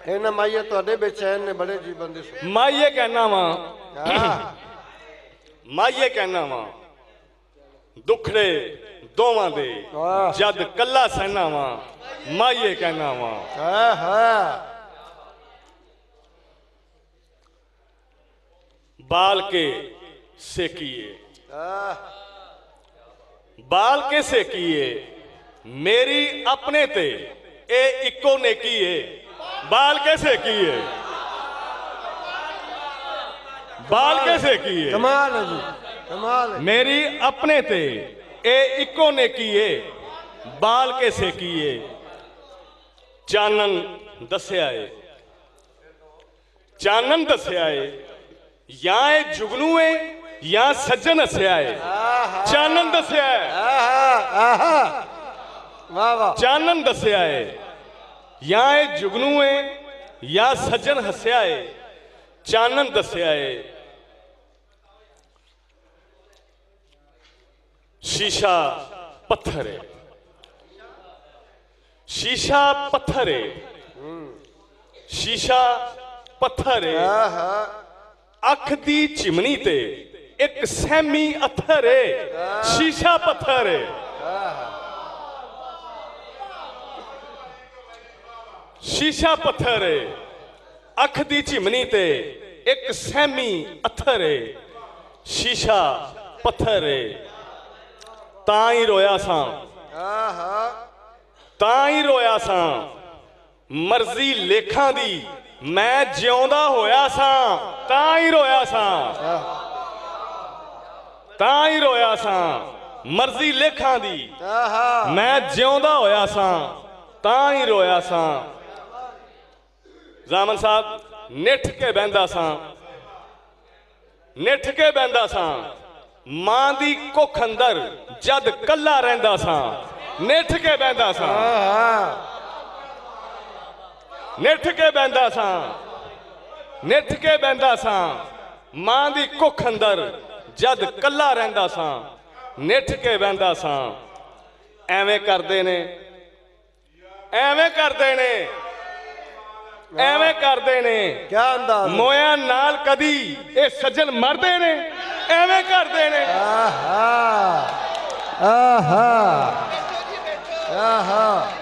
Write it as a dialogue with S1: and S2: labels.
S1: ਇਹਨਾਂ ਮਾਈਏ ਤੁਹਾਡੇ ਬੇਚੈਨ ਨੇ ਬੜੇ ਜੀਵਨ ਦੇ
S2: ਮਾਈਏ ਕਹਿਣਾ ਵਾ ਮਾਈਏ ਕਹਿਣਾ ਵਾ ਦੁਖੜੇ ਦੋਵਾਂ ਦੇ ਜਦ ਕੱਲਾ ਸਹਿਣਾ ਵਾ ਮਾਈਏ ਕਹਿਣਾ ਵਾ बाल के सेकिए बाल के सेकिए मेरी अपने ते ए इको नेकी है बाल के सेकिए बाल के सेकिए
S1: कमाल है जी कमाल है
S2: मेरी अपने ते ए इको नेकी है बाल के सेकिए चानन दस्या है चानन दस्या है या जुगनू है या सज्जन हस्या है चानन दस्या है चानन दस्या है या जुगनू है या सज्जन हस्या है चानन दस्या है शीशा पत्थर है शीशा पत्थर है शीशा पत्थर है अख दी चिमनी ते एक सहमी अत्थर है शीशा पत्थर है शीशा पत्थर है अख दी चिमनी ते एक सहमी अत्थर है शीशा पत्थर है तां ही रोया सां तां ही रोया सां मर्जी लेखां दी मैं जिउंदा होया सां तां ही रोया सां तां ही रोया सां मर्जी लेखां दी मैं जिउंदा होया सां तां ही रोया सां जामन साहब निठ के बहंदा सां निठ के बहंदा सां मां दी कुख अंदर जद कल्ला रहिंदा सां निठ के बहंदा सां निठ के बहंदा सां निठ के बहंदा सां मां दी कुख अंदर जद कल्ला रहिंदा सां निठ के बहंदा सां एवें करदे ने एवें करदे ने एवें करदे ने
S1: क्या अंदाज
S2: मोया नाल कदी ए सज्जन मरदे ने एवें करदे ने
S1: आहा आहा आहा